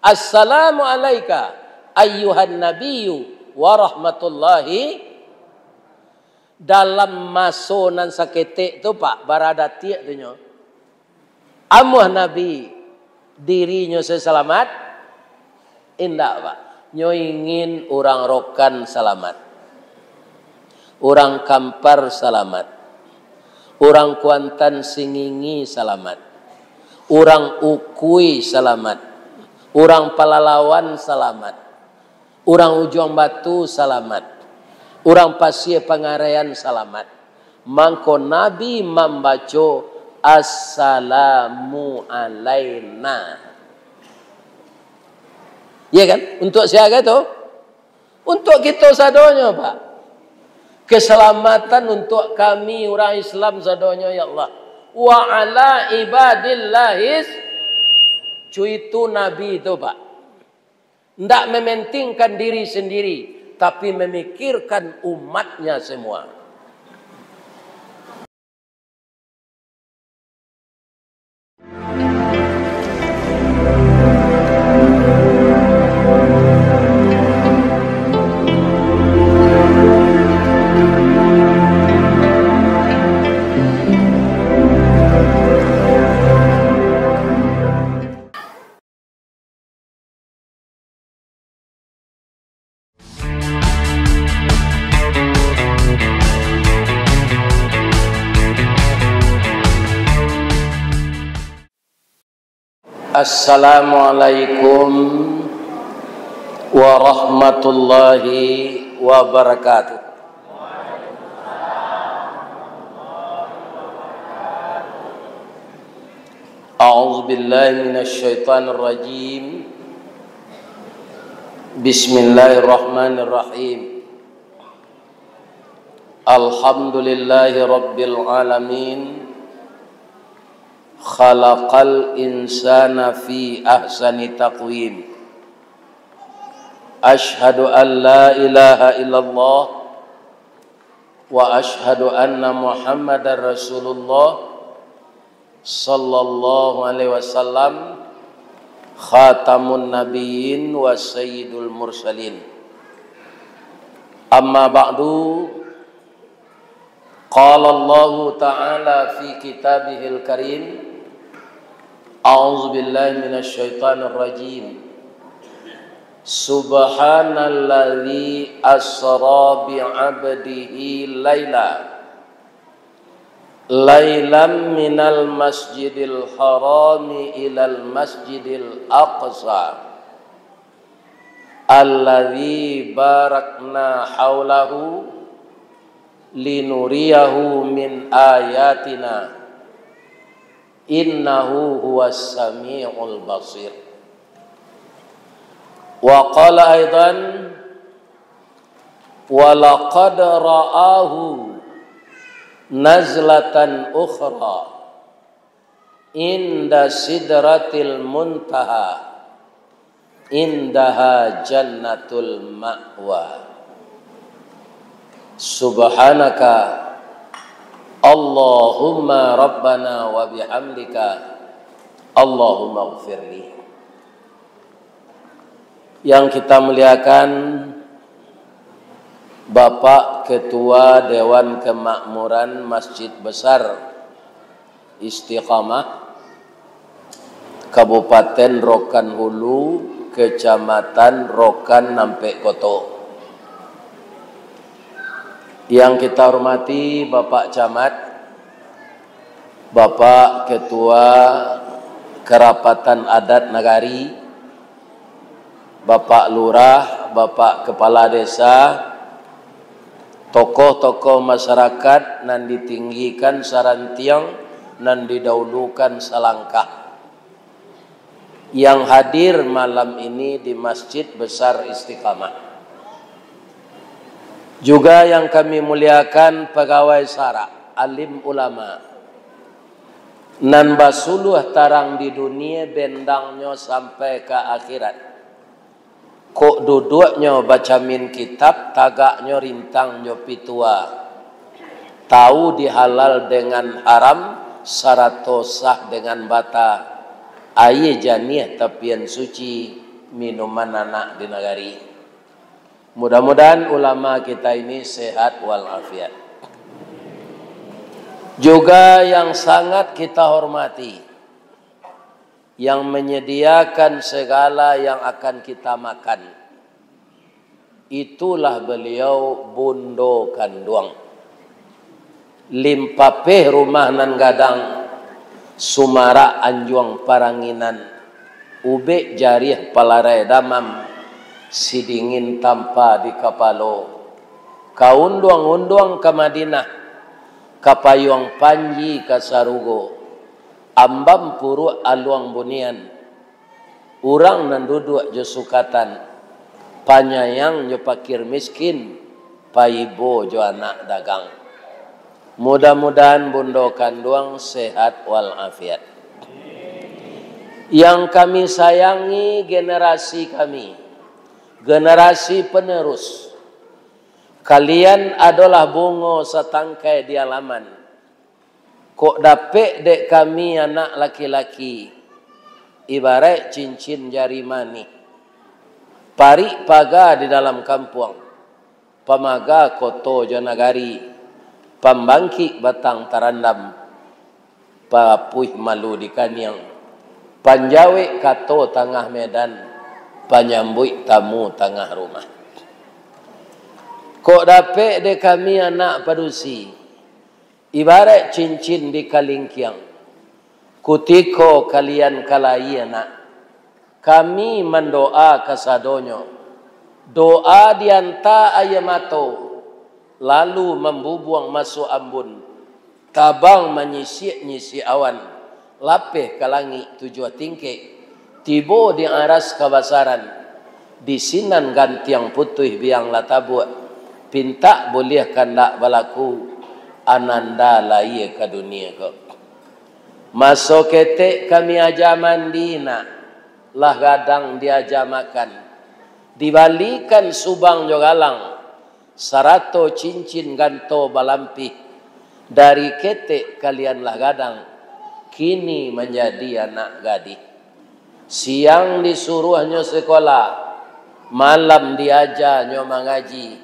Assalamu alaika ayyuhan nabiyyu wa rahmatullahi. Dalam masonan saketik tu Pak barada tiak tu nyo. Amuh Nabi dirinya selamat. Indah Pak. Nyo ingin orang rokan selamat. Orang Kampar selamat. Orang Kuantan Singingi selamat. Orang Ukui selamat. Orang Palalawan selamat. Orang Ujung Batu selamat. Orang Pasir Pangarayan selamat. Mangko Nabi membaca assalamu alaina. Ya kan? Untuk siapa tu? Untuk kita sadonya Pak. Keselamatan untuk kami orang Islam sadonya ya Allah. Wa ala ibadillahis. Itu Nabi itu Pak. Tidak mementingkan diri sendiri. Tapi memikirkan umatnya semua. Assalamualaikum warahmatullahi wabarakatuh. A'udzu billahi minasy syaithanir rajim. Bismillahirrahmanirrahim. Alhamdulillahi rabbil alamin. Khalaqal insana fi ahsani taqwim. Ashhadu an la ilaha illallah wa ashhadu anna Muhammadar Rasulullah sallallahu alaihi wasallam khatamun nabiyyin wa sayyidul mursalin. Amma ba'du. Qala Allah ta'ala fi kitabihil karim. A'udzu billahi minasy syaithanir rajim. Subhanalladzi asra bi 'abdihi lailan minal masjidil harami ilal masjidil aqsa alladzi barakna haulahu linuriyahu min ayatina. Innahu huwas sami'ul basir. Wa qala aidan wa laqad ra'ahu nazlatan ukhra inda sidratil muntaha indaha jannatul ma'wa. Subhanaka Allahumma rabbana wa bihamdika Allahumma ighfirli. Yang kita muliakan Bapak Ketua Dewan Kemakmuran Masjid Besar Istiqamah Kabupaten Rokan Hulu, Kecamatan Rokan Nampe Koto. Yang kita hormati Bapak Camat, Bapak Ketua Kerapatan Adat Nagari, Bapak Lurah, Bapak Kepala Desa, tokoh-tokoh masyarakat nan ditinggikan sarantiang nan didahulukan selangkah yang hadir malam ini di Masjid Besar Istiqamah. Juga yang kami muliakan pegawai sara, alim ulama, nan basuluh tarang di dunia bendangnya sampai ke akhirat. Kok duduknya baca min kitab, tagaknya rintangnya pitua. Tahu dihalal dengan haram, syarat sah dengan bata. Aye janiah tapian suci, minuman anak di negari. Mudah-mudahan ulama kita ini sehat walafiat. Juga yang sangat kita hormati, yang menyediakan segala yang akan kita makan, itulah beliau Bundo Kanduang. Limpape rumah nan gadang, Sumara Anjuang Paranginan, ube jarih palarai damam, sidingin tanpa di kapalo, kaunduang-unduang ke Madinah, kapayuang panji ke Sarugo, ambam puru aluang bunian, urang nan duduk jo sukatan, panyayang jo pakir miskin, paibo jo anak dagang. Mudah-mudahan Bundo Kanduang sehat walafiat. Yang kami sayangi generasi kami, generasi penerus. Kalian adalah bungo setangkai di halaman. Kok dapet dek kami anak laki-laki, ibarat cincin jari mani. Pari paga di dalam kampung, pamaga koto janagari, pambangki batang tarandam, papuih malu di kanyang, panjawe kato tengah medan, panyambui tamu tengah rumah. Kok dapet de kami anak padusi, ibarat cincin di kalingkiang, kutiko kalian kalai anak, kami mendoa kasadonyo, doa dianta ayamato, lalu membubuang masuk ambun, tabang menyisi-nyisi awan, lapeh ke langit tujuh tingkek, tibo di aras kabasaran, di sinan gantiang putih biang latabuat, pinta boleh kandak balaku, ananda lai ke dunia ke. Masuk ketek kami aja mandina, lah gadang diaja makan, dibalikan subang jogalang, sarato cincin ganto balampi, dari ketek kalianlah gadang, kini menjadi anak gadis. Siang disuruhnya sekolah, malam diajarnya mengaji.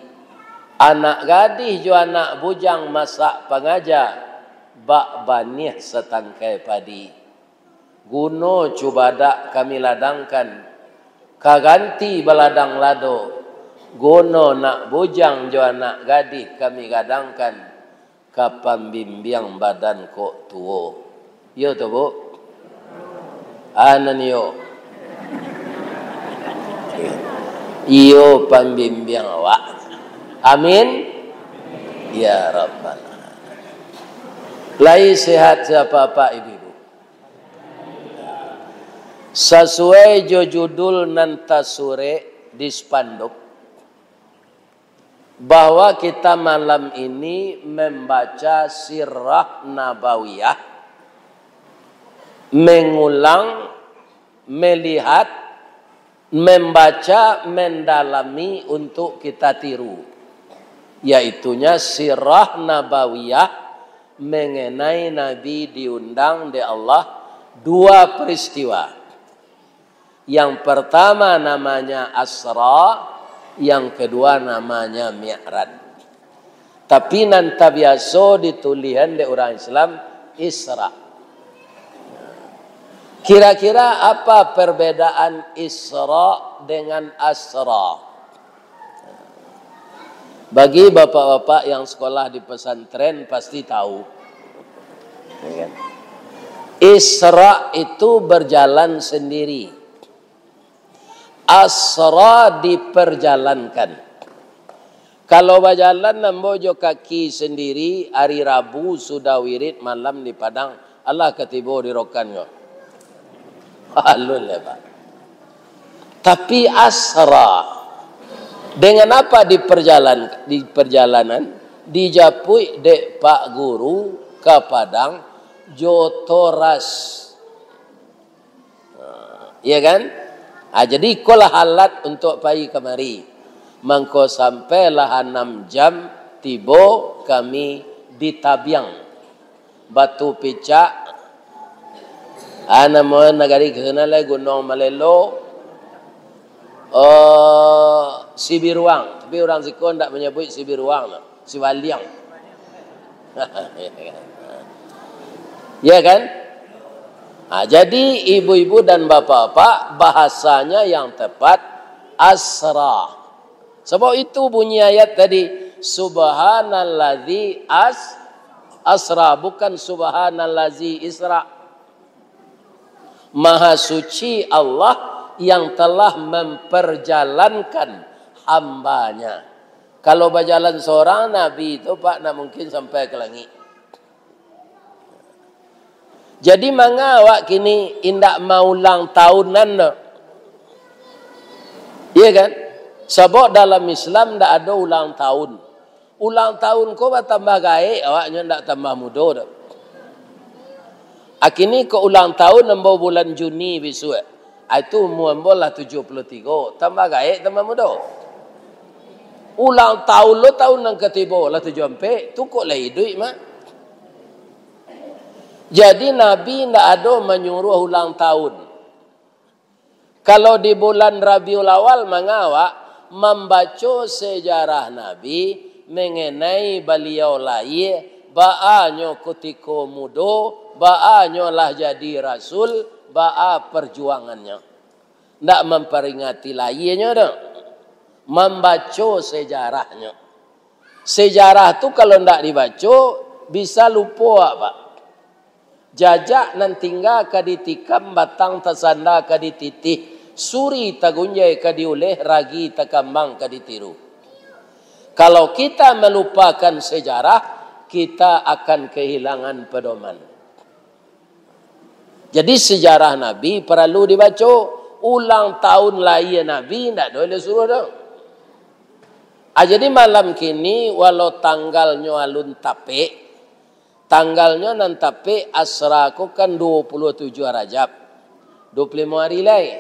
Anak gadis jo anak bujang masak pengajar, bak banih setangkai padi. Guno cubadak kami ladangkan, kaganti baladang lado. Gono nak bujang jo anak gadis kami gadangkan, kapan bimbiang badan kok tuo. Yo tu bu, anan yo, iyo pambimbiang awak. Amin. Ya Rabbal Alamin. Lai sehat siapa pak ibu. Sesuai jo judul nanta sore di spanduk, bahwa kita malam ini membaca sirah nabawiyah, mengulang, melihat, membaca, mendalami untuk kita tiru, yaitunya sirah nabawiyah mengenai Nabi diundang di Allah dua peristiwa. Yang pertama namanya Asra, yang kedua namanya Mi'raj. Tapi nanti biasa ditulisan di orang Islam Isra. Kira-kira apa perbedaan Isra dengan Asra? Bagi bapak-bapak yang sekolah di pesantren pasti tahu. Isra itu berjalan sendiri. Asra diperjalankan. Kalau berjalan nambojo kaki sendiri, hari Rabu sudah wirid, malam di Padang, Allah ketibo di rokannya. Halul ya Pak. Tapi asra, dengan apa di perjalanan? Dijapui dek Pak Guru ke Padang, Jotoras. Iya kan? Jadi ikolah alat untuk pergi kemari. Mangko sampailah 6 jam tibo kami di Tabiang. Batu Picak. Ana mo nagari kana la Gunung Malelo. si biruang. Tapi orang Siko tidak menyebut si biruang, si waliang. Ya kan? Nah, jadi ibu-ibu dan bapak-bapak bahasanya yang tepat asra. Sebab itu bunyi ayat tadi subhanalladzi asra, bukan subhanallazi isra. Maha suci Allah yang telah memperjalankan hambanya. Kalau berjalan seorang Nabi itu Pak, nak mungkin sampai ke langit. Jadi manga awak kini indak mau ulang tahunan no. Iya kan? Sebab dalam Islam ndak ada ulang tahun. Ulang tahun kau tambah gaek, awaknya ndak tambah muda dah. Akini ke ulang tahun nambah bulan Juni besok. Itu umur lah 73. Tambah gaek tambah muda. Ulang tahun lo tahun yang ketiba lah 74. Tu kok lah hidup mah. Jadi Nabi tidak ada menyuruh ulang tahun. Kalau di bulan Rabiul Awal mengawak membaca sejarah Nabi mengenai beliau lahir, ba'anyo ketika muda, ba'anyo lah jadi rasul, ba'a perjuangannya. Tidak memperingati lahirnya dah. Membaca sejarahnya. Sejarah tu kalau tidak dibaca bisa lupa Pak. Jajak nan tinggal ka ditikam batang tasanda ka dititih suri tagunjai ka diuleh ragi takambang ka ditiru. Kalau kita melupakan sejarah, kita akan kehilangan pedoman. Jadi sejarah Nabi perlu dibaca. Ulang tahun lahir Nabi tidak boleh suruh dah. Jadi malam kini walau tanggalnya alun tapek, tanggalnya nanti asra ko kan 27 Rajab. 25 hari lain.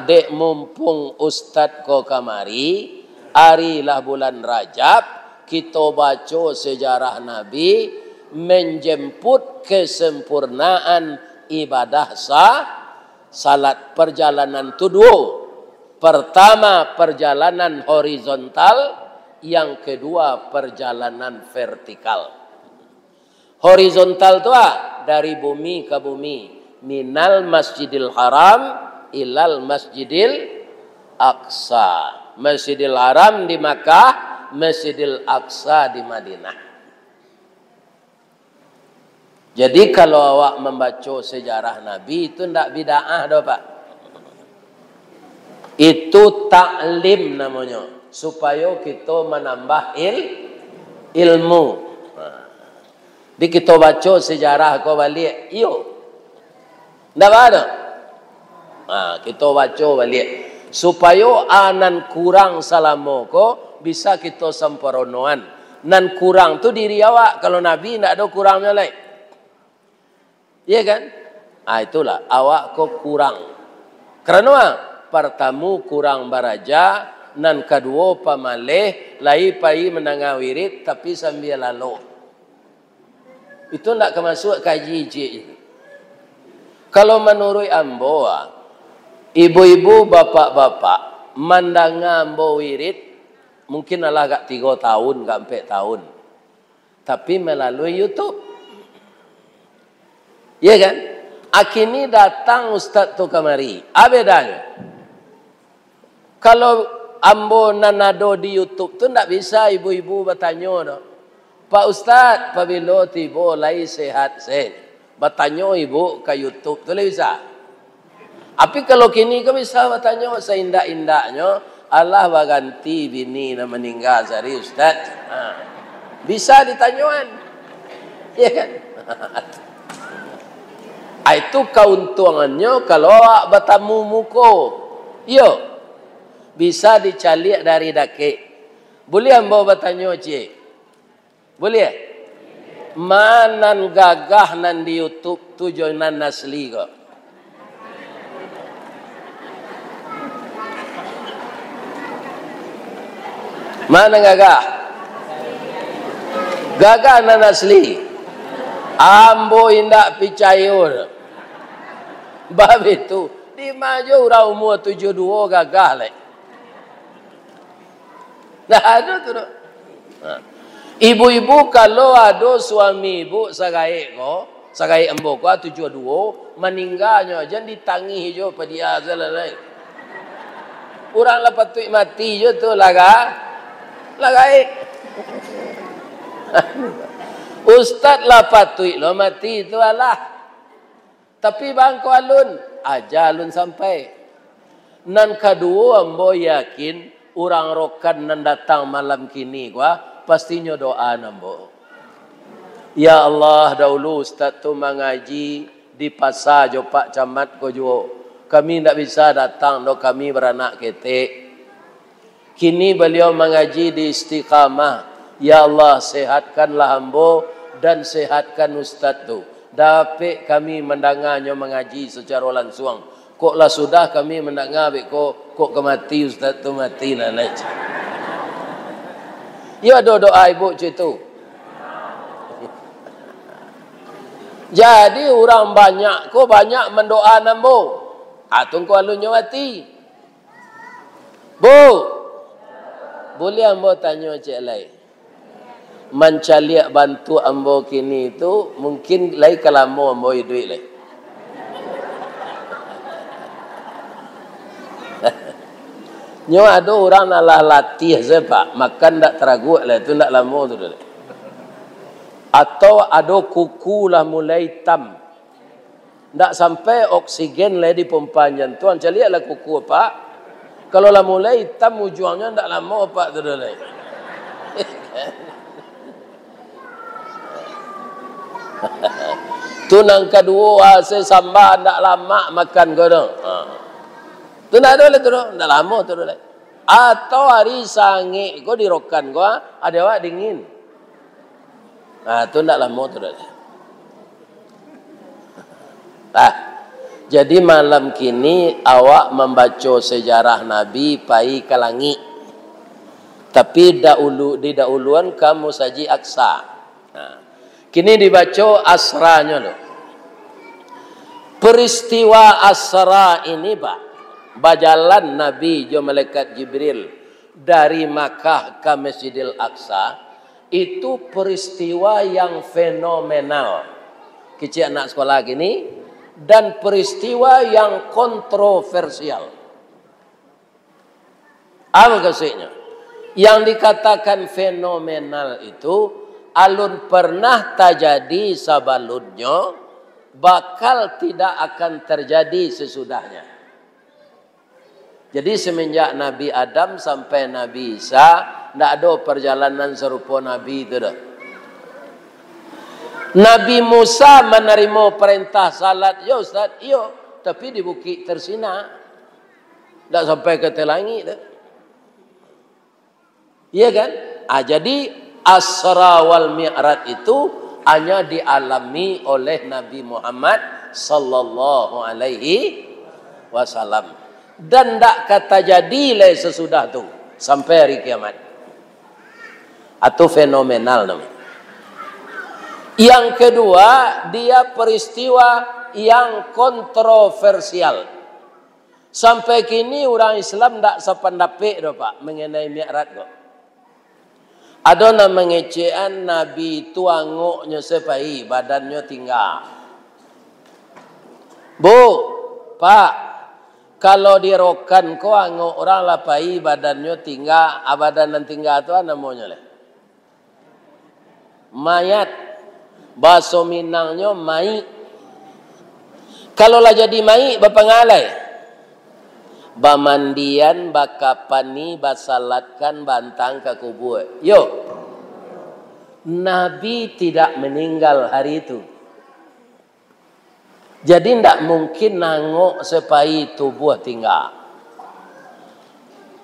Dek mumpung Ustaz ko kamari, harilah bulan Rajab, kita baca sejarah Nabi menjemput kesempurnaan ibadah salat. Perjalanan itu dua. Pertama perjalanan horizontal, yang kedua perjalanan vertikal. Horizontal itu dari bumi ke bumi. Minal Masjidil Haram ilal Masjidil Aqsa. Masjidil Haram di Makkah, Masjidil Aqsa di Madinah. Jadi kalau awak membaca sejarah Nabi itu tidak bid'ah dah Pak. Itu taklim namanya. Supaya kita menambah ilmu. Jadi kita baca sejarah kau balik. Iyo. Tak ada. Kita baca balik. Supaya anan kurang salamo ko bisa kita sempurnakan. Nan kurang tu diri awak. Kalau Nabi tak ada kurangnya lain. Iya kan? Itulah. Awak ko kurang. Kerana pertama kurang baraja. Nan kedua pamaleh. Lai pai menangah wirid. Tapi sambil lalu. Itu tidak kemasuk kaji itu. Kalau menurut ambo, ibu-ibu, bapak-bapak, mandanga ambo wirid, mungkin adalah agak 3 tahun, agak 4 tahun. Tapi melalui YouTube. Ya kan? Akhirnya datang Ustaz tu kamari. Apa bedanya? Kalau ambo nanado di YouTube tu tidak bisa ibu-ibu bertanya. No? Pak Ustaz, apabila tiba lai sehat sen, bertanya ibu ke YouTube tu bisa. Tapi kalau kini kau bisa bertanya seindak-indaknya, Allah berganti bini na meninggal dari Ustaz. Bisa ditanyakan. Ya kan? Itu keuntungannya kalau awak bertemu muka. Yo. Bisa dicalik dari dake. Boleh ambo bertanya cik? Boleh? Manan gagah nan di YouTube tu joinan asli kok. Mana gagah? Gagah nan asli. Ambo indak percaya. Bab itu di maju orang umur 72 gagah leh. Nah, ada tu. Ibu-ibu kalau ada suami ibu sagai embo ko 72 meninggalnya jangan ditangih jo pada dia selesai. Orang lah patut mati je tu lagai. Ustaz lah patut lo mati tu alah. Tapi bangko alun aja alun sampai. Nan kedua ambo yakin orang rokan nan datang malam kini gua pastinya doa nambo. Ya Allah, dahulu ustaz tu mengaji di pasar jo Pak Camat ko jo. Kami tidak bisa datang do kami beranak ketek. Kini beliau mengaji di Istiqamah. Ya Allah, sehatkanlah ambo dan sehatkan ustaz tu. Dapat kami mendengarnya mengaji secara langsung. Kok lah sudah kami mendengar kok kemati ustaz tu mati lah naik. Ya doa ibu itu. Jadi orang banyak mendoa nambo. Tunggu alunnya mati. Bu. Boleh ambo tanya cik lain. Mencaliak bantu ambo kini itu mungkin lain kalamo ambo duit lain. Nyo ada orang nalah latih je pak, makan tak teragut lah, itu tak lama tu dah. Atau ada kuku lah mulai hitam. Tak sampai oksigen lah di pompa jantung, cari lah kuku pak. Kalau lah mulai hitam ujungnya tak lama pak tu dah. Tu nang kedua saya sambal tak lama makan kau dah. Tu nak ada tu dah, tak lama tu dah. Atau hari sange kau dirokan kau ada awak dingin. Tu tak lama tu dah. Jadi malam kini awak membaca sejarah Nabi pai ke langit. Tapi dahuluan kamu saji aksa. Kini dibaca asranya loh. Peristiwa asra ini pak. Bajalan Nabi jo malaikat Jibril dari Makkah ke Masjidil Aqsa itu peristiwa yang fenomenal. Kecil anak sekolah gini dan peristiwa yang kontroversial. Apa maksudnya? Yang dikatakan fenomenal itu alun pernah terjadi sebelumnya bakal tidak akan terjadi sesudahnya. Jadi semenjak Nabi Adam sampai Nabi Isa, tidak ada perjalanan serupa Nabi itu dah. Nabi Musa menerima perintah salat, ya Ustaz, iya, tapi di Bukit Tersina, tidak sampai ke langit dah. Iya kan? Jadi Asra wal Mi'raj itu hanya dialami oleh Nabi Muhammad sallallahu alaihi wasallam. Dan tak kata jadilah sesudah tu sampai hari kiamat. Atau fenomenal namanya. Yang kedua, dia peristiwa yang kontroversial. Sampai kini orang Islam tak sependapat dah pak mengenai Mi'raj kok. Ada nama ngecean Nabi itu angoknya sepai badannya tinggal. Bu, pak, kalau dirokan ko angok orang lapai badannya tinggal, badan tinggal tu namanya leh. Mayat, bahasa Minangnya mai. Kalau lah jadi mai, bapangalai. Bamandian, bakapani, basalatkan, bantang ke kubur. Yo, Nabi tidak meninggal hari itu. Jadi tidak mungkin nangok sepai tubuh tinggal.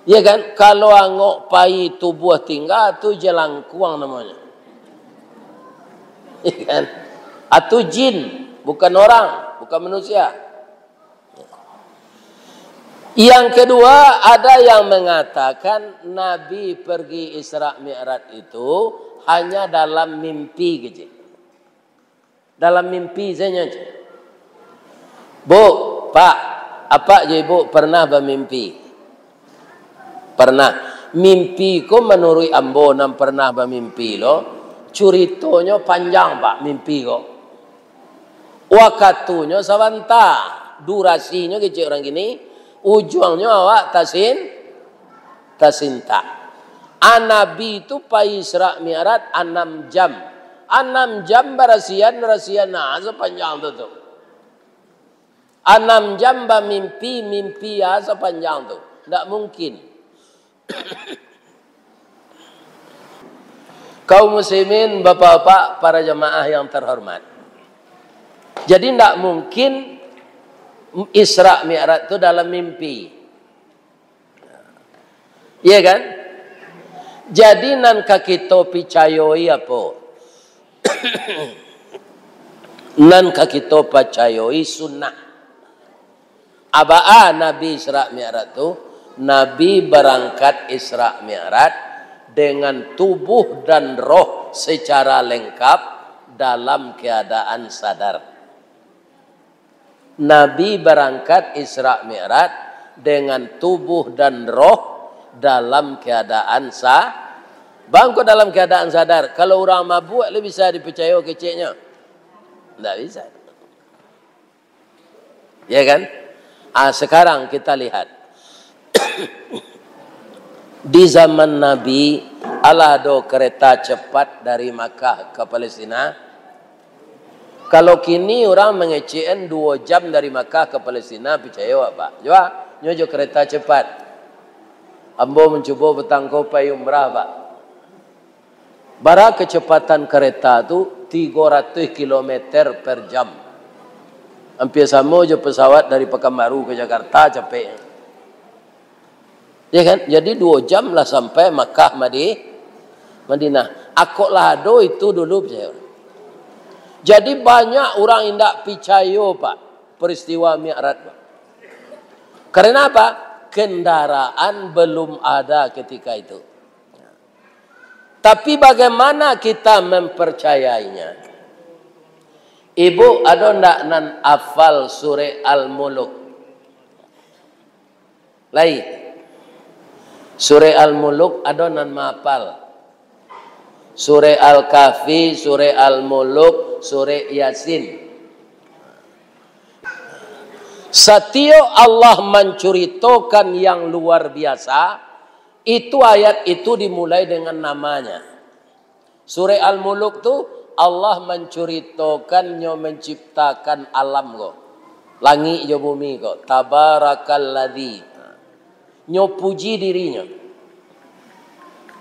Ya kan? Kalau angok pai tubuh tinggal tu jelangkuang namanya. Ya kan? Atau jin, bukan orang, bukan manusia. Yang kedua, ada yang mengatakan Nabi pergi Isra Mi'raj itu hanya dalam mimpi saja. Dalam mimpi saja. Bu, Pak, apa je ibu pernah bermimpi? Pernah. mimpi ko menurut ambo nam pernah bermimpi lo, ceritanya panjang pak mimpi ko. Wakatunya sabanta, durasinya kecil orang gini, ujungnya awak tasinta. Nabi itu pa Isra Mi'raj 6 jam. 6 jam berasian nah sepanjang itu. 6 jam mimpi ya sepanjang itu. Tidak mungkin. Kaum muslimin, bapak-bapak, para jemaah yang terhormat. Jadi tidak mungkin Isra Mi'raj itu dalam mimpi. Iya kan? Jadi nan kita percayai apa? Nan kita percayai sunnah. Abaa Nabi Isra Mi'raj itu, Nabi berangkat Isra Mi'raj dengan tubuh dan roh secara lengkap dalam keadaan sadar. Nabi berangkat Isra Mi'raj dengan tubuh dan roh dalam keadaan bangko dalam keadaan sadar. Kalau orang mabuk lebih bisa dipercaya kecilnya? Tidak bisa. Ya kan? Sekarang kita lihat. Di zaman Nabi, Allah ada kereta cepat dari Makkah ke Palestina. Kalau kini orang mengecen 2 jam dari Makkah ke Palestina, percaya apa? Coba, nyojo kereta cepat. Ambo mencoba bertangkau payung umrah pak. Bara kecepatan kereta tu 300 km per jam. Hampir sama je pesawat dari Pekanbaru ke Jakarta capek. Ya kan? Jadi 2 jam lah sampai Makkah Madinah. Akoklah ado itu dulu percaya. Jadi banyak orang indak percaya pak peristiwa Mi'raj pak. Karena apa? Kendaraan belum ada ketika itu. Tapi bagaimana kita mempercayainya? Ibu ada ndak nan hafal surah Al-Muluk? Lain. Surah Al-Muluk ada nan mahafal. Surah Al-Kahfi, surah Al-Muluk, surah Yasin. Setiap Allah menceritakan yang luar biasa, itu ayat itu dimulai dengan namanya. Surah Al-Muluk tu Allah menceritakan nyo menciptakan alam ko. Langit jo bumi ko. Tabarakalladzi. Nyo puji dirinya.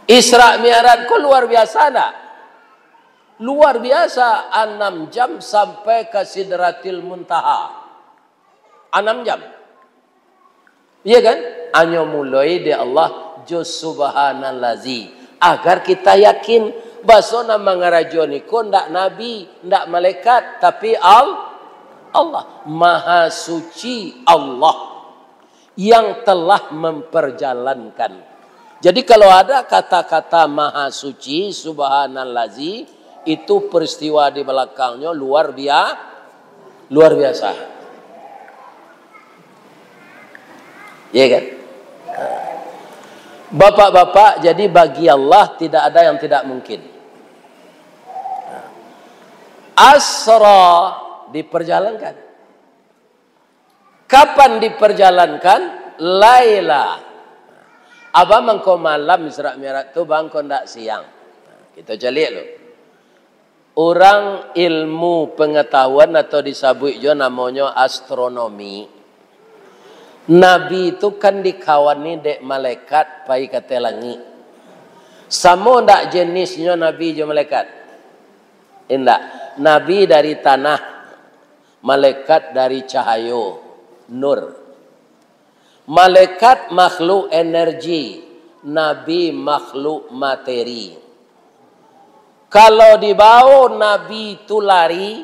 Isra Mi'raj ko luar biasa dah. Luar biasa 6 jam sampai ke Sidratil Muntaha. 6 jam. Iya kan? Hanya mulai di Allah juz subhanallazi. Agar kita yakin bahwa mengarajoni ko ndak nabi, ndak malaikat, tapi Allah. Maha suci Allah yang telah memperjalankan. Jadi kalau ada kata-kata maha suci, subhanallazi, itu peristiwa di belakangnya luar biasa. Ya kan? Bapak-bapak, jadi bagi Allah tidak ada yang tidak mungkin. Asra diperjalankan. Kapan diperjalankan? Laila. Abang mangko malam Isra Mi'raj tu bangko ndak siang. Kita cari lo. Orang ilmu pengetahuan atau disebut juga namanya astronomi. Nabi itu kan dikawani dek malaikat pai kata langit. Sama ndak jenisnya Nabi je malaikat? Indak. Nabi dari tanah, malaikat dari cahaya, nur. Malaikat makhluk energi, Nabi makhluk materi. Kalau dibawa Nabi itu lari,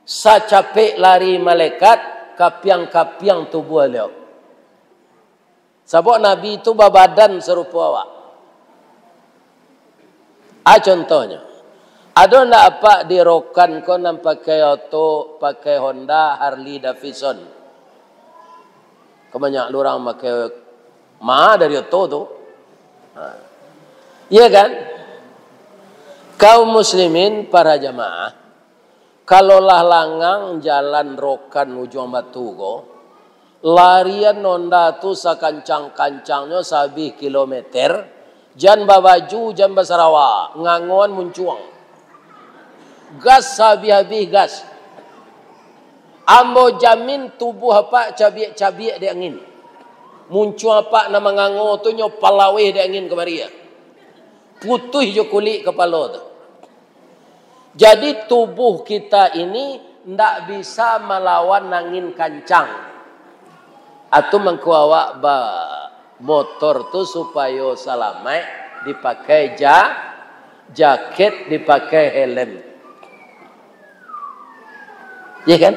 secapek lari malaikat, kapiang-kapiang tubuh beliau. Sebab Nabi itu badan serupa awak. Contohnya. Ada ndak apa dirokan kau nam pakai auto, pakai Honda, Harley Davidson. Kebanyak orang pakai dari auto tu. Iya kan? Kaum muslimin para jamaah, kalaulah langang jalan rokan ujung batu go, larian nonda tu sakancang-kancangnya sabih kilometer, jan babaju jan basarawa, ngangon muncuang. Gas sabih-habih gas. Ambo jamin tubuh apa cabiak-cabiak di angin. Muncul apa nama ngango tu nyo palawih di angin kemaria. Putuh jo kulit kepala tu. Jadi tubuh kita ini ndak bisa melawan angin kancang. Atau mengkuawak motor tu supaya salamai dipakai jaket, dipakai helm. Ya kan?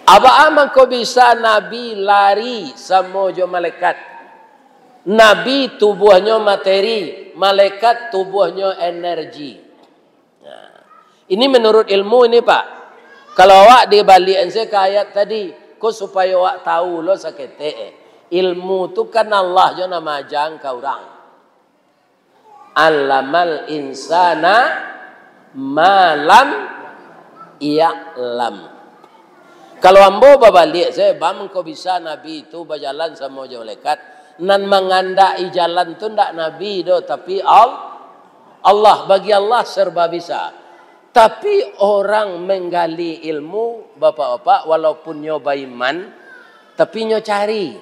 Apa aman kau bisa Nabi lari sama jo malaikat. Nabi tubuhnya materi, malaikat tubuhnya energi. Nah, ini menurut ilmu ini Pak. Kalau awak dibalik saya ke ayat tadi, kau supaya awak tahu lo sakete. Ilmu tu kan Allah jo nama jangka orang. Allamal insana malam i'lam. Kalau ambo babalik saya bang kau bisa Nabi itu berjalan sama jo malaikat. Nan mengandai jalan tu ndak Nabi do, tapi Allah, bagi Allah serba bisa. Tapi orang menggali ilmu bapak-bapak walaupun nyoba iman, tapi nyo cari.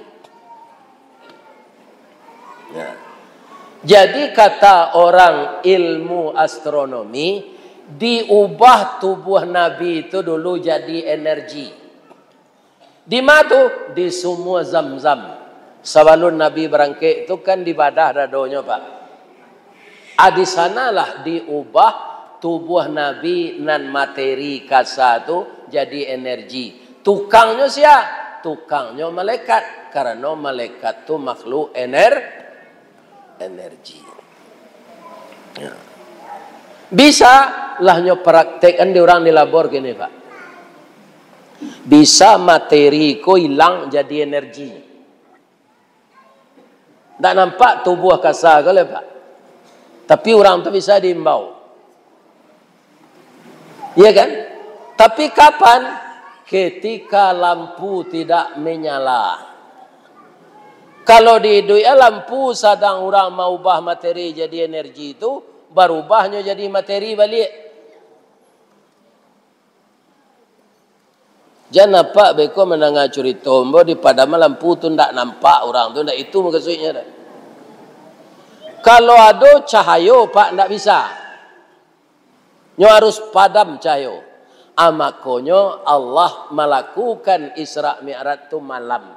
Ya. Jadi kata orang ilmu astronomi, diubah tubuh Nabi itu dulu jadi energi. Di mana tu? Di sumur Zam-Zam. Sebelum Nabi berangkat itu kan dibadah dadonya Pak. Di sanalah diubah tubuh Nabi nan materi kasa tu jadi energi. Tukangnya siapa? Tukangnya malaikat. Karena malaikat tu makhluk energi. Ya. Bisa lah nyo praktekkan di orang di labor gini Pak. Bisa materi ko hilang jadi energi. Tak nampak tubuh kasar ke Pak. Tapi orang tu bisa diimbau. Iya kan? Tapi kapan? Ketika lampu tidak menyala. Kalau di dunia lampu sedang orang mau ubah materi jadi energi itu, berubahnya jadi materi balik. Jangan nampak beko menengah curi tombo di padam lampu tu ndak nampak orang tu, ndak itu maksudnya dah. Kalau ada cahaya Pak ndak bisa. Nyo harus padam cahaya. Amakonyo Allah melakukan Isra Mi'raj tu malam.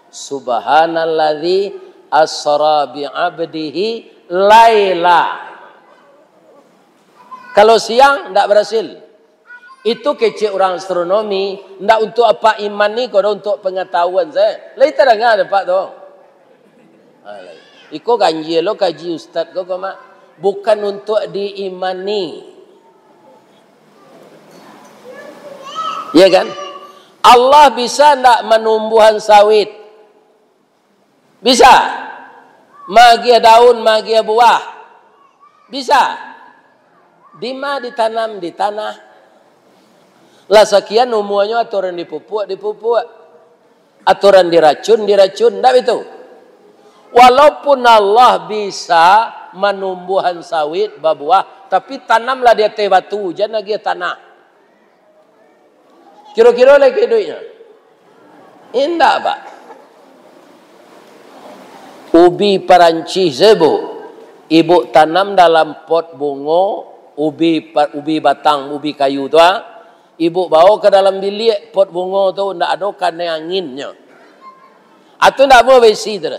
Subhanalladzi asra bi 'abdihi laila. Kalau siang ndak berhasil. Itu kecil orang astronomi, ndak untuk apa iman ni, kalau untuk pengetahuan saya. Lai terangah ada Pak tu. Iko ganji lo kaji ustaz ko mak, bukan untuk diimani. Ya kan? Allah bisa ndak menumbuhan sawit? Bisa. Magia daun, magia buah. Bisa. Di mana ditanam di tanah? Lah sekian umuannya aturan dipupuk. Aturan diracun, ndak itu. Walaupun Allah bisa menumbuhan sawit, berbuah, tapi tanamlah dia teh batu, jangan lagi tanah. Kira-kira lagi duitnya. Indah Pak. Ubi Perancis zebu, ibu tanam dalam pot bunga, ubi batang, ubi kayu tu. Ibu bawa ke dalam bilik pot bunga tu, ndak ada kena anginnya. Atau ndak mau besi tu.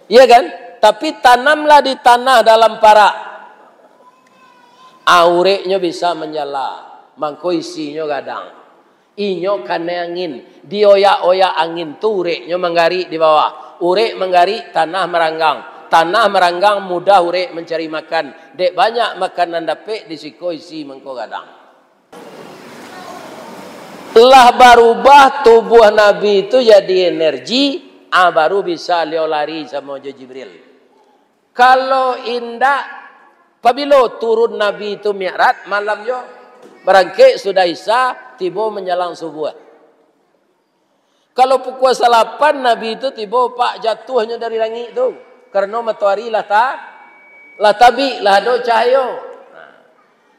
Iya kan? Tapi tanamlah di tanah dalam parak. Aureknya bisa menyala. Mangko isinya gadang. Inyo kena angin. Dioyak-oyak angin tu ureknya menggari di bawah. Urek menggari, tanah meranggang. Tanah meranggang mudah urek mencari makan. Dek banyak makanan dapat disiko isi mangko gadang. Lah berubah tubuh Nabi itu jadi energi. baru bisa leo lari sama Jibril. Kalau indah, apabila turun Nabi itu Mi'raj malam yo, berangkat sudah Isya, tiba menjelang subuh. Kalau pukul 8 Nabi itu tiba pak jatuhnya dari langit itu. Karena matahari lah tabi lah do cahaya.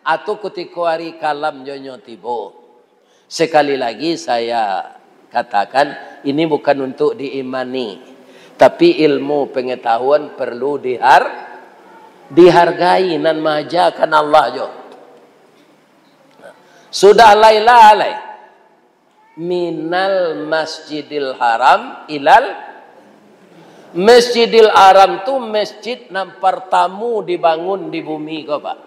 Atau ketika hari kalam jonyo tiba. Sekali lagi saya katakan ini bukan untuk diimani. Tapi ilmu pengetahuan perlu dihargai dan mahajakan Allah jo. Sudah alai minal masjidil haram ilal masjidil haram tu masjid yang pertama dibangun di bumi kau pak.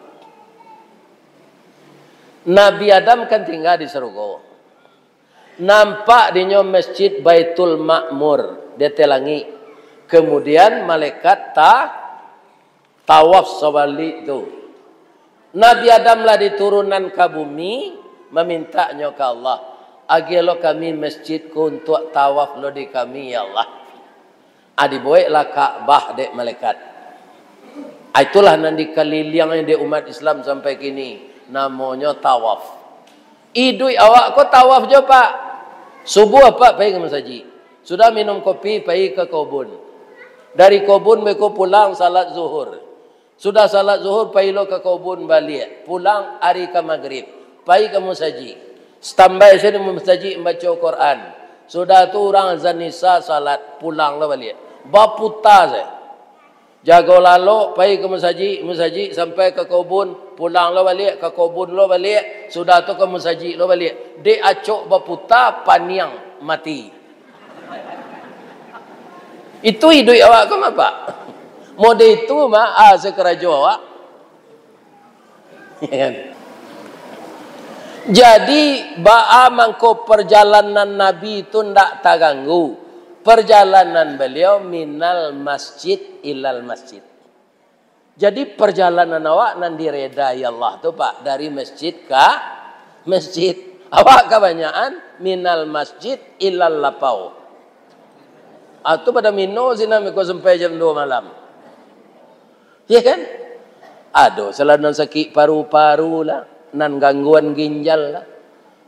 Nabi Adam kan tinggal di surga. Nampak dinyo masjid Baitul Ma'mur dia telangi. Kemudian malaikat tawaf sebalik tu. Nabi Adam lah diturunkan ke bumi memintanya ke Allah. Agilo kami masjidku untuk tawaf lo di kami ya Allah. Adiboylah Ka'bah dek malaikat. Itulah nanti keliliang yang di umat Islam sampai kini. Namanya tawaf. Idui awak kau tawaf je pak. Subuh apa pergi ke masjid. Sudah minum kopi pergi ke kebun. Dari kebun mereka pulang salat zuhur. Sudah salat zuhur pergi lo ke kebun balik. Pulang hari ke maghrib. Pergi ke masjid. Standby saya di masjid membaca Quran. Sudah tu orang azan nisa salat pulang lah balik. Baputa saya. Jaga lalu pergi ke masjid sampai ke kebun, pulang lo balik ke kebun lo balik. Sudah tu ke masjid lo balik. Dia acok baputa paniang mati. Itu hidup awak ke apa? Mode itu mah sekerajo awak. Jadi ba'a mangko perjalanan Nabi itu ndak terganggu. Perjalanan beliau minal masjid ilal masjid. Jadi perjalanan awak nan diredai Allah tu pak dari masjid ke masjid. Awak kebanyakan minal masjid ilal lapau. Atau pada mino sina meko sampai jam 2 malam. Ya kan? Aduh, selalu sakit paru-paru lah. Nan gangguan ginjal lah.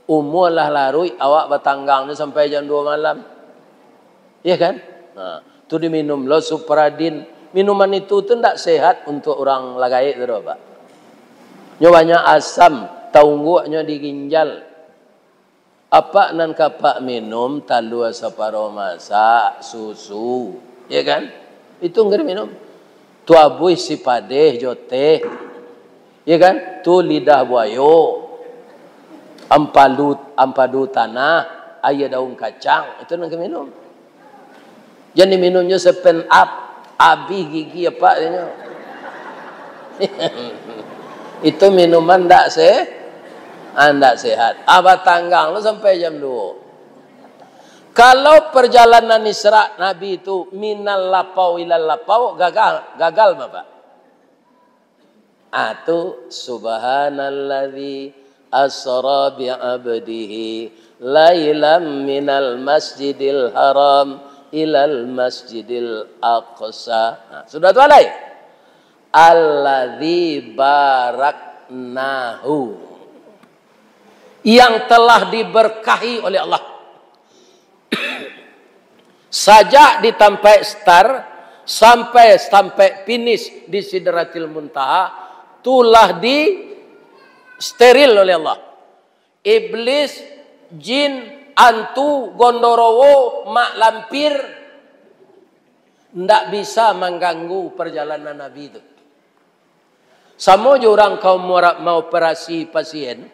Umur lah larui awak batanggangnya sampai jam 2 malam. Ya kan? Nah, tu diminum lo supradin. Minuman itu tu tidak sehat untuk orang lagai tu pak. Nyo banyak asam, taungguknya di ginjal. Apa nan kapak minum talua separuh masak susu, ya kan? Itu enggak minum. Tu abuih si padeh jote. Ya kan? Tu lidah buayo. Ampadu tanah, ayah daun kacang, itu nak minum. Jadi minumnya sepen up, abi gigi apa ini. Itu minuman ndak sehat. Abah tanggang lu sampai jam 2. Kalau perjalanan Isra Nabi itu minal lapau ilal lapau gagal Bapak. Atu subhanalladzi asra bi 'abdihi lailam minal masjidil haram ilal masjidil aqsa. Nah, sudah tu alai. Alladzi baraknahu. Yang telah diberkahi oleh Allah. Sajak ditampai star sampai finish di Sidratil Muntaha tulah di steril oleh Allah. Iblis, jin, antu, gondorowo, mak lampir ndak bisa mengganggu perjalanan Nabi itu. Sama je orang kaum mau operasi pasien,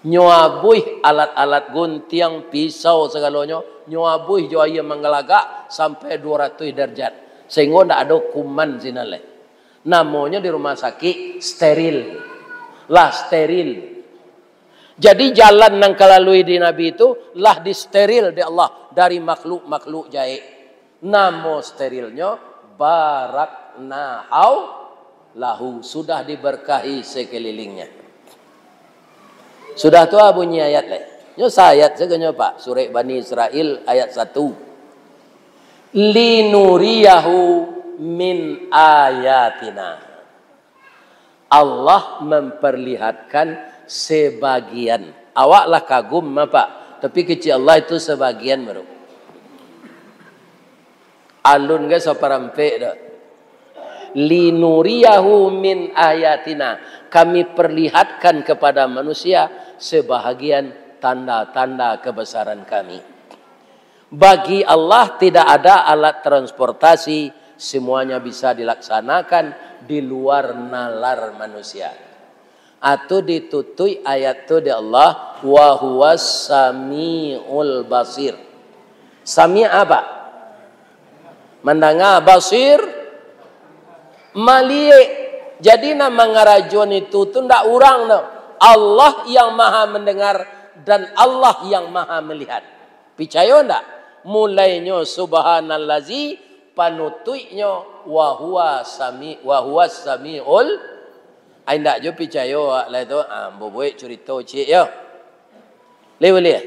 nyoabuih alat-alat guntiang, pisau segalanya, nyoabuih jo aya mengelagak sampai 200 derajat. Sehingga ndak ada kuman sinale. Namanya di rumah sakit steril. Lah steril. Jadi jalan yang kelalui di Nabi itu lah disteril di Allah dari makhluk-makhluk jaik. Nama sterilnya baraknahau lahu, sudah diberkahi sekelilingnya. Sudah tu bunyi ayat le. Nyo ayat segenyo Pak, surah Bani Israel ayat 1. linuriyahu min ayatina. Allah memperlihatkan sebagian. Awaklah kagum apa? Tapi kecil Allah itu sebagian baru. Alun ke saparampe dah. Linuriyahu min ayatina. Kami perlihatkan kepada manusia sebahagian tanda-tanda kebesaran kami. Bagi Allah tidak ada alat transportasi, semuanya bisa dilaksanakan di luar nalar manusia. Atau ditutui ayat itu di Allah, wa huwas samiul basir. Sami apa? Mendengar, basir melihat. Jadi nama ngarajon itu tu ndak orang dah. Allah yang maha mendengar dan Allah yang maha melihat. Percaya ndak? Mulainya subhanallazi, panutuinya wa huwas samiul. Ai ndak jo percaya lah tu. Buat cerita cik ya. Boleh.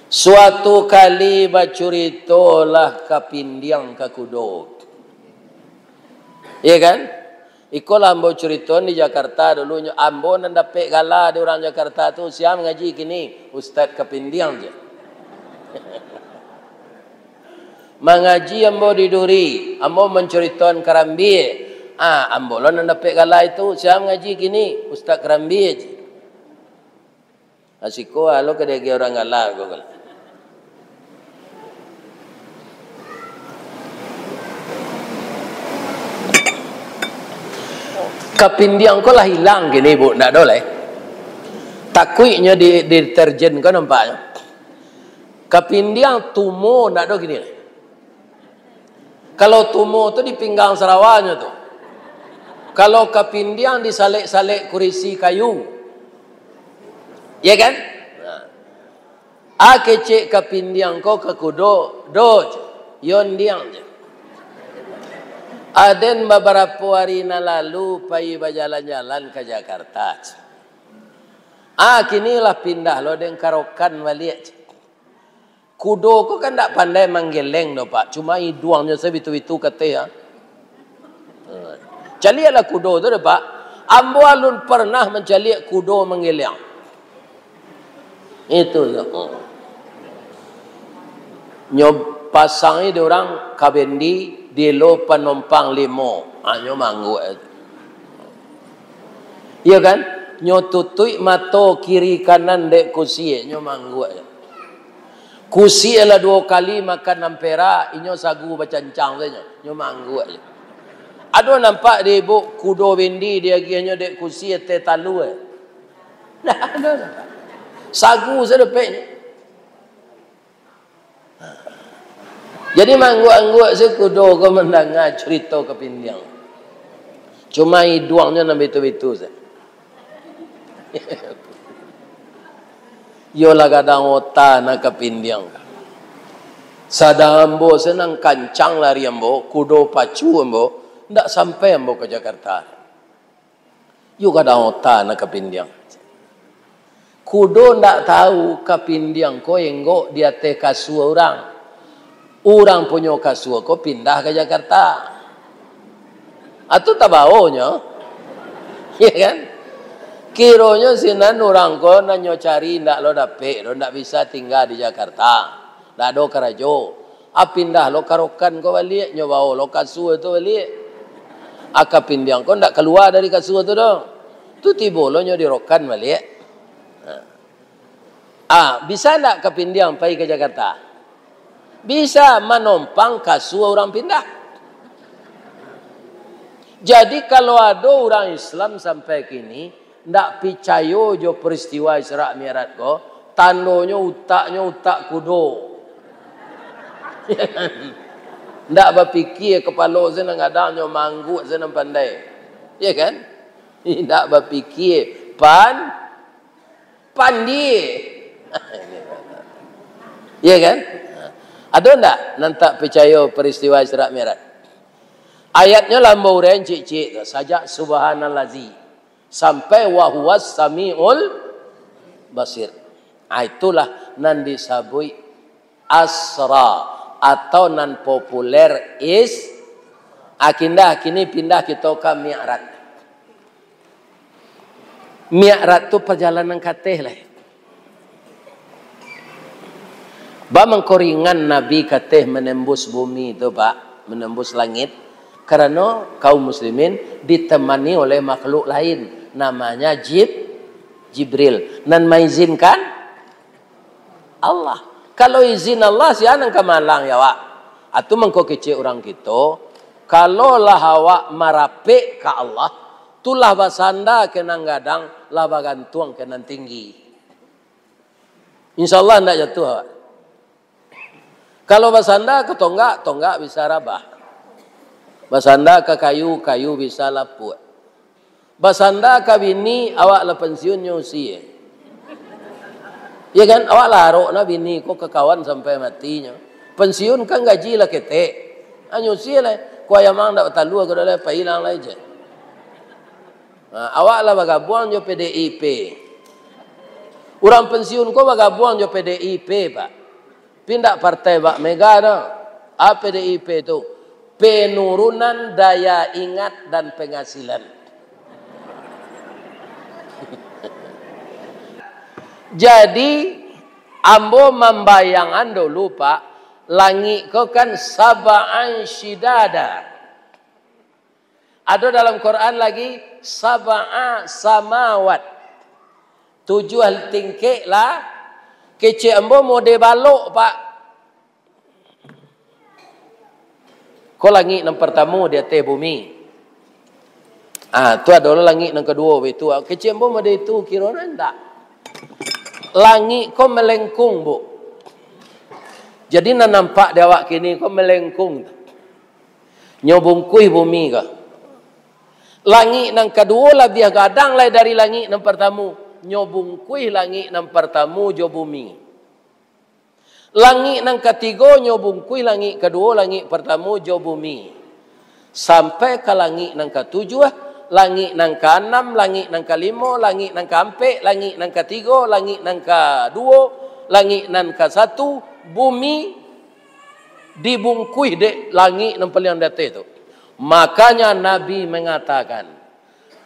Suatu kali bacuritolah kapindiang ke kudo. Iya kan? Ikolah ambo cerita di Jakarta dulunya. Ambo nan dapat gala di orang Jakarta tu siam ngaji kini. Ustaz kapindiang je. Mengaji ambo di Duri. Ambo menceritakan Kerambi. Ambo lah nan dapat gala itu siam ngaji kini. Ustaz Kerambi je. Asiko alo kedegi orang gala gogol. Kapindiang ko lah hilang gini bu, ndak boleh. Takuinya di deterjen kan nampaknya. Kapindiang tumo ndak do gini. Kalau tumo tu di pinggang Sarawaknya tu. Kalau kapindiang disalek-salek kurisi kayu. Ya kan? Kecek kapindiang ko ke kudo, yon diang je. Aden beberapa hari lalu pergi berjalan-jalan ke Jakarta. Kinilah pindah lo den karokan balik. Kudo ko kan tak pandai menggeleng do pak. Cuma iduangnya sebitu-bitu kata ya. Calialah kudo tu do pak. Ambo alun pernah mencali kudo menggeleng. Itu ya. Nyob pasangi dia orang kabendi. Dia lo penumpang limo. Nyo manggu. Iya kan? Nyo tutui mato kiri kanan dek kursi. Nyo manggu. Kursi adalah 2 kali makan ampera. Inyo sagu bacancang saja. Nyo manggu. Aduh nampak dia ibu kudo bendi. Dia nyo dek kursi te talu. Nah, sagu sedepek. Jadi mangguk-angguk sekudo ko mendengar cerita kapindiang. Cuma hiduangnya nak betul-betul saja. Yolah kadang otak nak kapindiang. Sadang ambo senang kancang lari ambo, kudo pacu ambo, ndak sampai ambo ke Jakarta. Yo kadang otak nak kapindiang. Kudo ndak tahu kapindiang ko enggok dia te kasu orang. Orang punya kasua ko pindah ke Jakarta. Atau tabaunya. Ya kan? Kironya sinan orang ko nanyo cari ndak lo dapet, lo ndak bisa tinggal di Jakarta. Ndak ada karajo. Pindah lo karokan ko balik, nyo bawa lo kasua tu balik. Pindiang ko ndak keluar dari kasua tu dong. Tu tibo lo nyo dirokan balik. Bisa ndak kapindiang pergi ke Jakarta? Bisa menumpang kasua orang pindah. Jadi kalau ada orang Islam sampai kini ndak percaya jo peristiwa Isra Mi'raj ko, tandonya utaknya utak kudo. Ndak berfikir kepala saya ngadangnya mangguk saya pandai. Ya kan? Ndak berfikir pandi. Ya kan? Ada enggak nantak percaya peristiwa Isra Mi'raj? Ayatnya lambau ren cik-cik saja subhanallazi sampai wa huwas samiul basir. Itulah nan disabui asra atau nan populer is akindah kini pindah kita ke mi'raj. Mi'raj tu perjalanan kateh lah. Ba mengkoringan Nabi kateh menembus bumi tu Pak, menembus langit karena kaum muslimin ditemani oleh makhluk lain namanya Jibril. Nan mengizinkan Allah. Kalau izin Allah siapa yang kemalang ya Wak? Atau mengko kecil orang kita, kalau lah awak marape ke Allah, tulah basanda kenang gadang, lah bagantuang kenang tinggi. Insya Allah tidak jatuh Wak. Kalau basanda ke tonggak bisa rabah. Basanda ke kayu bisa laput. Basanda ke bini, awak lah pensiunnya usia. Ya kan, awak larok na bini ko kekawan sampai matinya. Pensiun kan gaji lah ketek. Anyo sih lah, ko ayamang dak talu ko dah pa hilang lah je. Awak lah bagabuang jo PDIP. Orang pensiun ko bagabuang jo PDIP, Pak. Pindah partai Pak Mega dah. Apa PDIP itu? Penurunan daya ingat dan penghasilan. Jadi ambo membayangan dulu Pak, langit kau kan sab'an syidada. Ada dalam Quran lagi sab'a samawat. 7 tingkik lah. Kecil ambo mau debalok Pak. Kau langit yang pertama di atas bumi. Tu adalah langit yang kedua itu. Kecil ambo mau itu kira enggak. Langit kau melengkung Bu. Jadi nak nampak dia awak kini kau melengkung. Nyobungkui bumi ke. Langit yang kedua lebih gadang lah dari langit yang pertama. Nyobungkui langit yang pertama jo bumi. Langit yang ketiga nyobungkui langit kedua langit pertama jo bumi. Sampai ke langit yang ketujuh. Langit nang ke-6, langit nang ke-5, langit nang ke-4, langit nang ke-3, langit nang ke-2, langit nang ke-1, bumi dibungkui dek langit nang paling atas itu. Makanya Nabi mengatakan,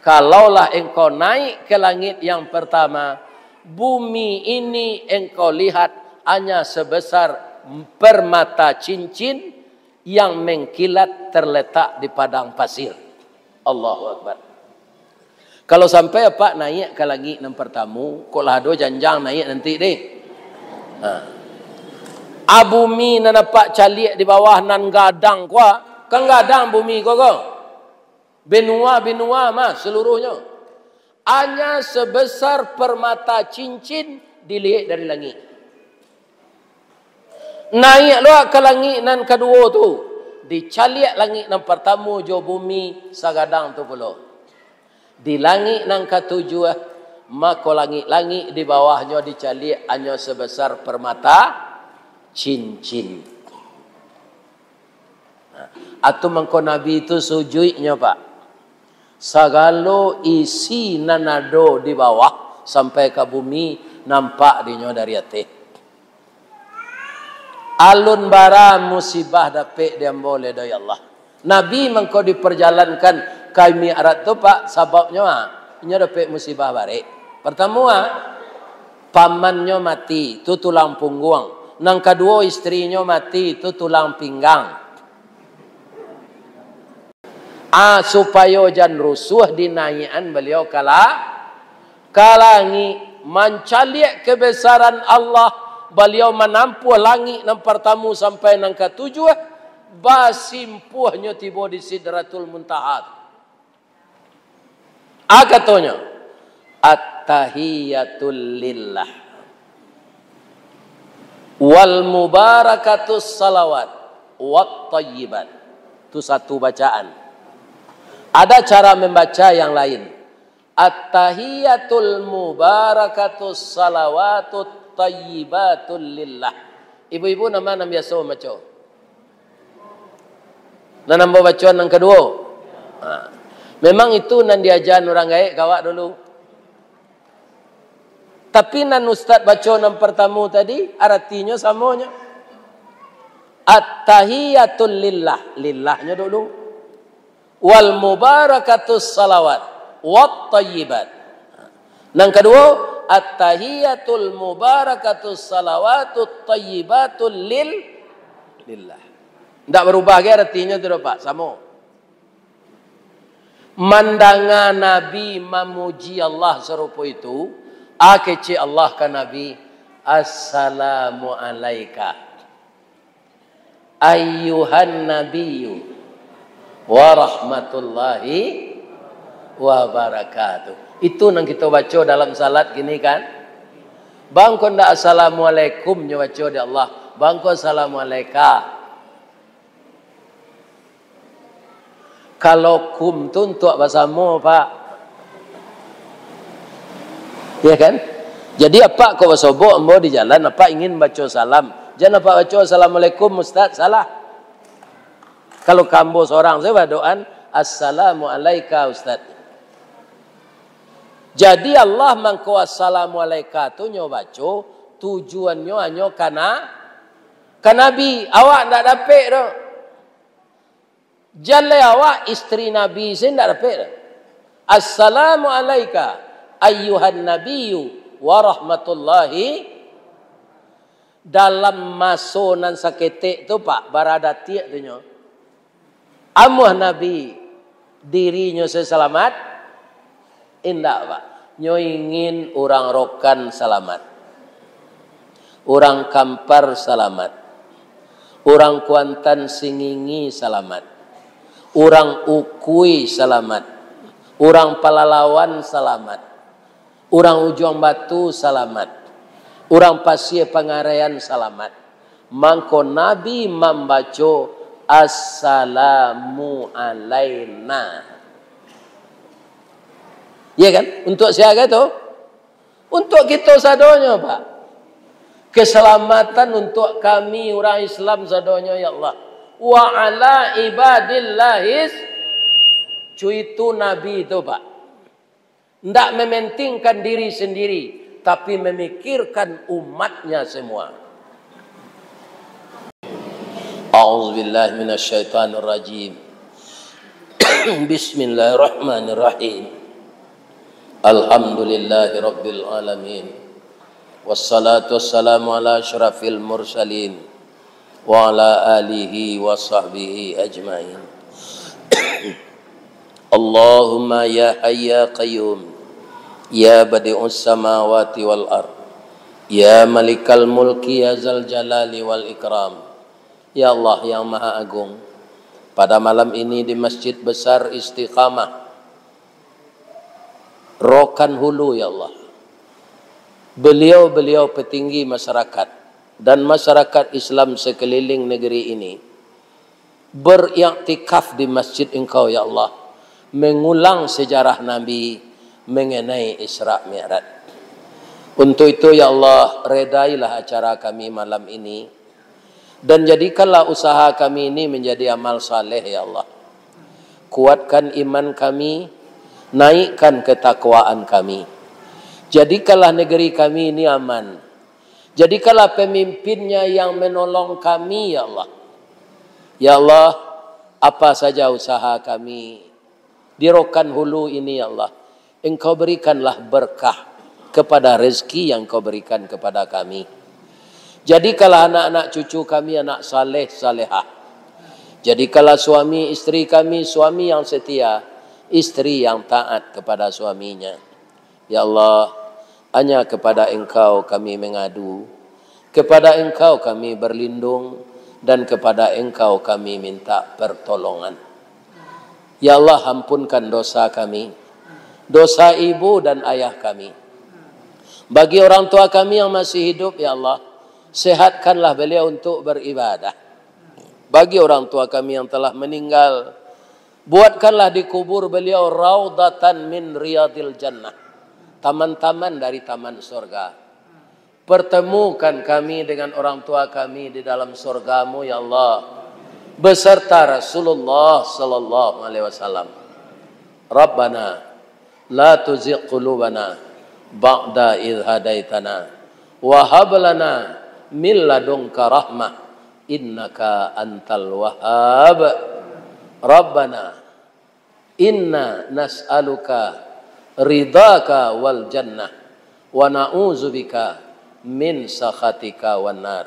kalaulah engkau naik ke langit yang pertama, bumi ini engkau lihat hanya sebesar permata cincin yang mengkilat terletak di padang pasir. Allahu Akbar. Kalau sampai Pak naik ke langit yang pertama, kok lah do janjang naik nanti deh. Bumi nan Pak caliak di bawah nan gadang kuah, kan gadang bumi kok. Benua mah seluruhnya. Hanya sebesar permata cincin dilihat dari langit. Naik lu ke langit nan kedua tu. Dicaliak langit yang pertama jo bumi sagadang tu pula. Di langit yang ketujuh maka langit-langit di bawahnya dicaliak hanya sebesar permata cincin. Atau mengko Nabi itu sujudnya Pak. Sagalo isi nanado di bawah sampai ke bumi nampak dinyo dari atas. Alun bara musibah dapat dia boleh dari Allah. Nabi mengko diperjalankan ke Mi'raj tu Pak, sebabnya nya dapat musibah bare. Pertama pamannya mati, tu tulang punggung. Nang kedua istrinya mati, tu tulang pinggang. Supaya jan rusuh dinaian beliau kalangi mencaliak kebesaran Allah. Beliau menampuh langit yang pertama sampai yang ketujuh. Basimpuhnya tiba di Sidratul Muntaha. Katanya. At-tahiyatul lillah. Wal mubarakatus salawat. Wat tayyibat. Itu satu bacaan. Ada cara membaca yang lain. At-tahiyatul mubarakatus salawatut tayyibatul lillah. Ibu-ibu nama biasa baca. Dan nambah bacaan yang kedua. Memang itu nan diajar orang gaek kawak dulu. Tapi nan ustaz baca yang pertama tadi artinya samanya. At-tahiyatul lillah, lillahnya dulu. Wal mubarakatus salawat wat tayyibat. Yang kedua, at-tahiyatul mubarakatus salawatut tayyibatul lillah. Tidak berubah ke artinya tu Pak, sama. Mandangan Nabi memuji Allah serupa itu, akece Allah ke Nabi, assalamu alaika ayyuhan nabiyyu wa rahmatullahi wa barakatuh. Itu yang kita baca dalam salat gini kan. Bang ko ndak assalamualaikum nya baca di Allah. Bang ko assalamualaika. Kalau kum tu untuk bahasa mo Pak. Ya kan? Jadi apa kau bersobok mau di jalan apa ingin baca salam. Jangan apa baca assalamualaikum Ustaz, salah. Kalau kamu seorang saya berdoa assalamu alaika Ustaz. Jadi Allah mangko assalamu alaika tu nyo baca tujuannya hanya kana Nabi. Awak ndak dapat dah. Jalle awak istri Nabi sen ndak dapat dah. Assalamu alaika ayyuhan nabiyyu wa rahmatullahi. Dalam masonan saketek tu Pak barada tiak tu nyo. Amuh Nabi dirinya selamat. Indah Pak. Nyo ingin orang rokan selamat. Orang Kampar selamat. Orang Kuantan Singingi selamat. Orang Ukui selamat. Orang Palalawan selamat. Orang Ujung Batu selamat. Orang Pasir Pangarean selamat. Mangko Nabi membaca assalamu alaina. Ya kan? Untuk siapa tu? Untuk kita sadonya Pak. Keselamatan untuk kami orang Islam sadonya ya Allah. Wa ala ibadillahis. Cuitu Nabi itu Pak. Tidak mementingkan diri sendiri. Tapi memikirkan umatnya semua. A'udzubillahi minasyaitonirrajim. Bismillahirrahmanirrahim. Alhamdulillahi rabbil alamin. Wassalatu wassalamu ala asyrafil mursalin wa ala alihi wa sahbihi ajmain. Allahumma ya hayya qayyum ya badi'us samawati wal ard ya malikal mulki ya zal jalali wal ikram. Ya Allah yang maha agung, pada malam ini di Masjid Besar Istiqamah Rokan Hulu ya Allah, beliau-beliau petinggi masyarakat dan masyarakat Islam sekeliling negeri ini beriktikaf di masjid Engkau ya Allah, mengulang sejarah Nabi mengenai Isra Mi'raj. Untuk itu ya Allah, redailah acara kami malam ini dan jadikanlah usaha kami ini menjadi amal saleh ya Allah. Kuatkan iman kami, naikkan ketakwaan kami. Jadikanlah negeri kami ini aman. Jadikanlah pemimpinnya yang menolong kami ya Allah. Ya Allah, apa saja usaha kami di Rokan Hulu ini ya Allah, Engkau berikanlah berkah kepada rezeki yang Engkau berikan kepada kami. Jadikanlah anak-anak cucu kami anak saleh salehah. Jadikanlah suami istri kami suami yang setia, istri yang taat kepada suaminya. Ya Allah, hanya kepada Engkau kami mengadu, kepada Engkau kami berlindung, dan kepada Engkau kami minta pertolongan. Ya Allah, ampunkan dosa kami, dosa ibu dan ayah kami. Bagi orang tua kami yang masih hidup, ya Allah, sehatkanlah beliau untuk beribadah. Bagi orang tua kami yang telah meninggal, buatkanlah di kubur beliau raudatan min riyadil jannah, taman-taman dari taman surga. Pertemukan kami dengan orang tua kami di dalam surgamu ya Allah, beserta Rasulullah sallallahu alaihi wasallam. Rabbana la tuzigh qulubana ba'da idh hadaitana wa hab lana min ladunka rahmah innaka antal wahhab. Rabbana inna nas'aluka ridhaka wal jannah wa na'udzubika min sakhatika wan nar.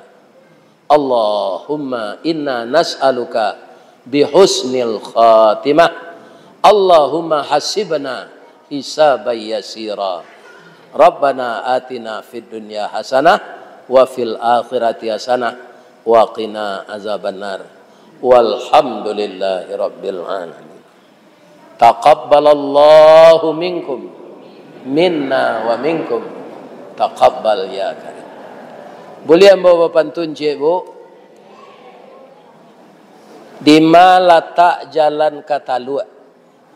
Allahumma inna nas'aluka bihusnil khatimah. Allahumma hasibna hisaban yasira. Rabbana atina fid dunya hasanah wa fil akhirati hasanah wa qina azabannar. Walhamdulillahi rabbil alamin. Taqabbalallahu minkum minna wa minkum. Taqabbal ya karim. Boleh bawa pantun cik bu? Di mana letak jalan Katalua?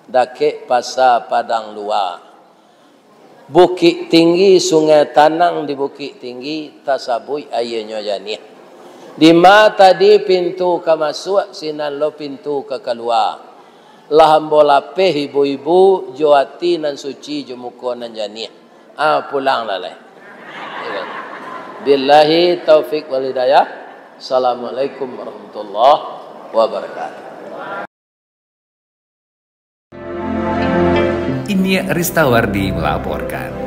Dakik pasar Padang Luar. Bukit tinggi, sungai Tanang di Bukit Tinggi, tasabui ayahnya janih. Di mana tadi pintu ke masuk, sinan lo pintu ke keluar. Laham bola peh ibu-ibu, Johati nan suci jumuko nan janih. Pulang lalai. Billahi taufik wal hidayah. Assalamualaikum warahmatullahi wabarakatuh. Ini Ristawardi melaporkan.